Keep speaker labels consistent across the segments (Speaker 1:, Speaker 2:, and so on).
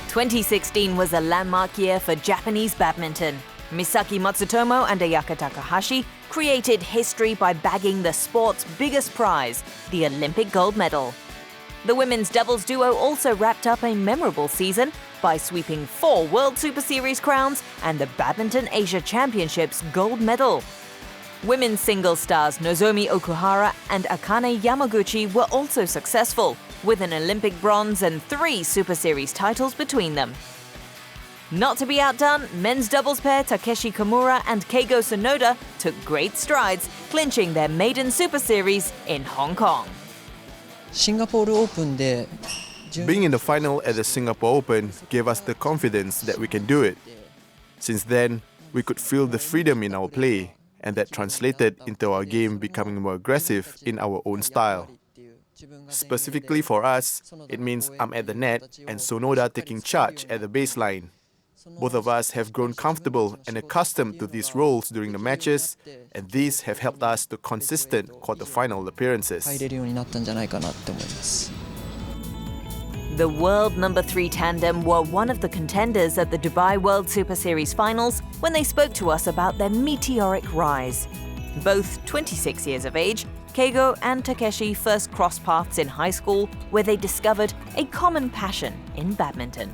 Speaker 1: 2016 was a landmark year for Japanese badminton. Misaki Matsutomo and Ayaka Takahashi created history by bagging the sport's biggest prize, the Olympic gold medal. The women's doubles duo also wrapped up a memorable season by sweeping 4 World Superseries crowns and the Badminton Asia Championships gold medal. Women's singles stars Nozomi Okuhara and Akane Yamaguchi were also successful, with an Olympic bronze and 3 Super Series titles between them. Not to be outdone, men's doubles pair Takeshi Kamura and Keigo Sonoda took great strides, clinching their maiden Super Series in Hong Kong.
Speaker 2: Being in the final at the Singapore Open gave us the confidence that we can do it. Since then, we could feel the freedom in our play, and that translated into our game becoming more aggressive in our own style. Specifically for us, it means I'm at the net and Sonoda taking charge at the baseline. Both of us have grown comfortable and accustomed to these roles during the matches, and these have helped us to consistent quarter-final appearances.
Speaker 1: The world number 3 tandem were one of the contenders at the Dubai World Superseries Finals when they spoke to us about their meteoric rise. Both 26 years of age, Keigo and Takeshi first crossed paths in high school, where they discovered a common passion in badminton.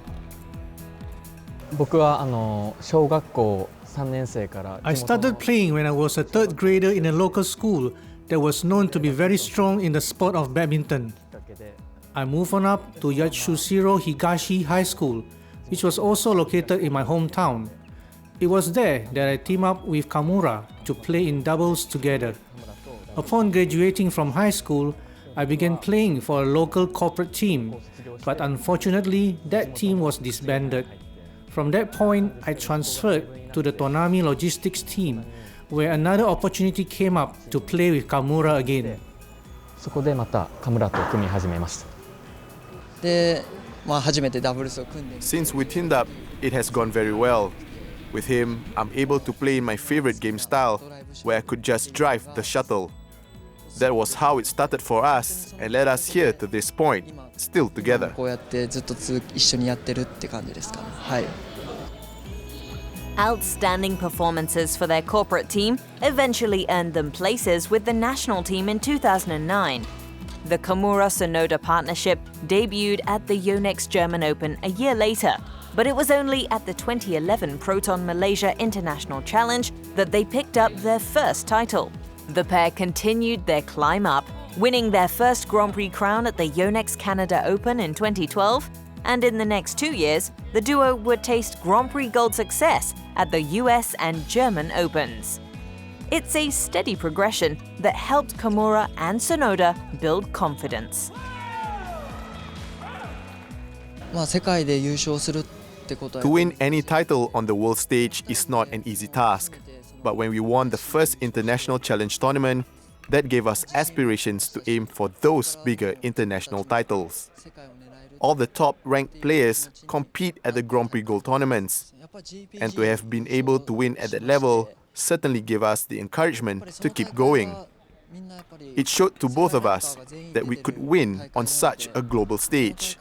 Speaker 3: I started playing when I was a 3rd grader in a local school that was known to be very strong in the sport of badminton. I moved on up to Yatsushiro Higashi High School, which was also located in my hometown. It was there that I teamed up with Kamura to play in doubles together. Upon graduating from high school, I began playing for a local corporate team, but unfortunately that team was disbanded. From that point, I transferred to the Tonami Logistics team, where another opportunity came up to play with Kamura again.
Speaker 2: Since we teamed up, it has gone very well. With him, I'm able to play in my favorite game style, where I could just drive the shuttle. That was how it started for us and led us here to this point, still together.
Speaker 1: Outstanding performances for their corporate team eventually earned them places with the national team in 2009. The Kamura-Sonoda partnership debuted at the Yonex German Open a year later, but it was only at the 2011 Proton Malaysia International Challenge that they picked up their first title. The pair continued their climb up, winning their first Grand Prix crown at the Yonex Canada Open in 2012, and in the next 2 years, the duo would taste Grand Prix gold success at the US and German Opens. It's a steady progression that helped Kamura and Sonoda build confidence.
Speaker 2: To win any title on the world stage is not an easy task. But when we won the first international challenge tournament, that gave us aspirations to aim for those bigger international titles. All the top-ranked players compete at the Grand Prix Gold tournaments, and to have been able to win at that level certainly gave us the encouragement to keep going. It showed to both of us that we could win on such a global stage.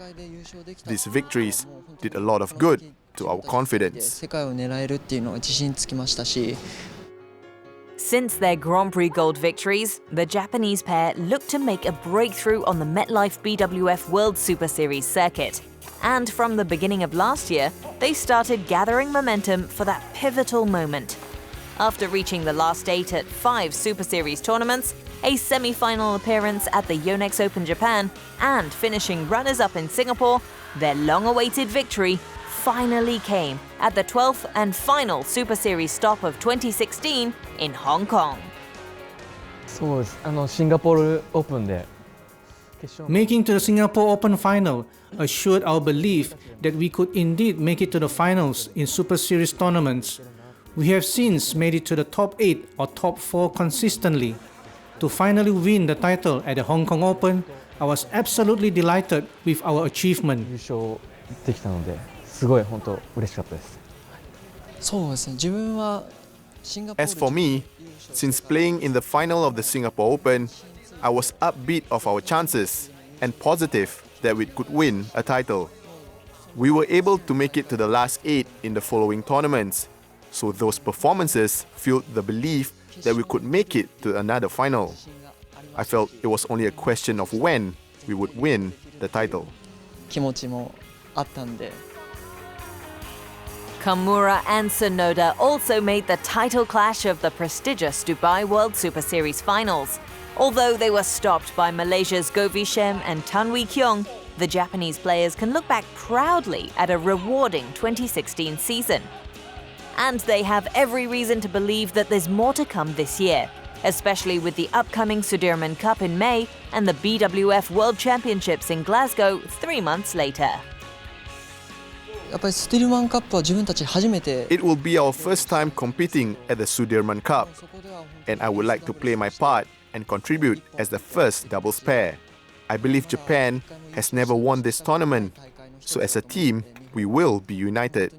Speaker 2: These victories did a lot of good to our confidence.
Speaker 1: Since their Grand Prix Gold victories, the Japanese pair looked to make a breakthrough on the MetLife BWF World Superseries circuit. And from the beginning of last year, they started gathering momentum for that pivotal moment. After reaching the last 8 at 5 Super Series tournaments, a semi-final appearance at the Yonex Open Japan, and finishing runners-up in Singapore, their long-awaited victory finally came at the 12th and final Super Series stop of 2016 in Hong Kong.
Speaker 3: Making to the Singapore Open final assured our belief that we could indeed make it to the finals in Super Series tournaments. We have since made it to the top 8 or top 4 consistently. To finally win the title at the Hong Kong Open, I was absolutely delighted with our achievement.
Speaker 2: As for me, since playing in the final of the Singapore Open, I was upbeat of our chances and positive that we could win a title. We were able to make it to the last 8 in the following tournaments, so those performances fueled the belief that we could make it to another final. I felt it was only a question of when we would win the title.
Speaker 4: 気持ちもあったんで。
Speaker 1: Kamura and Sonoda also made the title clash of the prestigious Dubai World Superseries Finals. Although they were stopped by Malaysia's Govi Shem and Tanwi Kyong, the Japanese players can look back proudly at a rewarding 2016 season. And they have every reason to believe that there's more to come this year, especially with the upcoming Sudirman Cup in May and the BWF World Championships in Glasgow 3 months later.
Speaker 4: やっぱりスティルマンカップは自分たち初めて。
Speaker 2: It will be our first time competing at the Sudirman Cup, and I would like to play my part and contribute as the first doubles pair. I believe Japan has never won this tournament, so as a team, we will be united.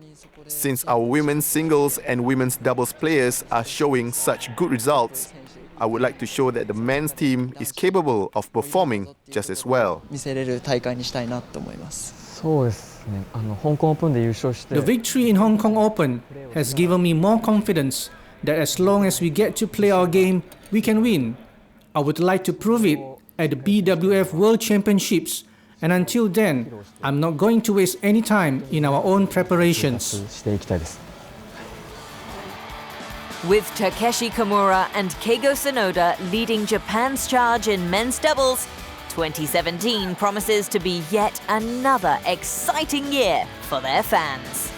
Speaker 2: Since our women's singles and women's doubles players are showing such good results, I would like to show that the men's team is capable of performing just as well.
Speaker 4: 見せれる大会にしたいなと思います。
Speaker 5: そうですね。香港オープンで優勝して。
Speaker 3: The victory in Hong Kong Open has given me more confidence that as long as we get to play our game, we can win. I would like to prove it at the BWF World Championships, and until then, I'm not going to waste any time in our own preparations.
Speaker 5: していきたいです。
Speaker 1: With Takeshi Kamura and Keigo Sonoda leading Japan's charge in men's doubles, 2017 promises to be yet another exciting year for their fans.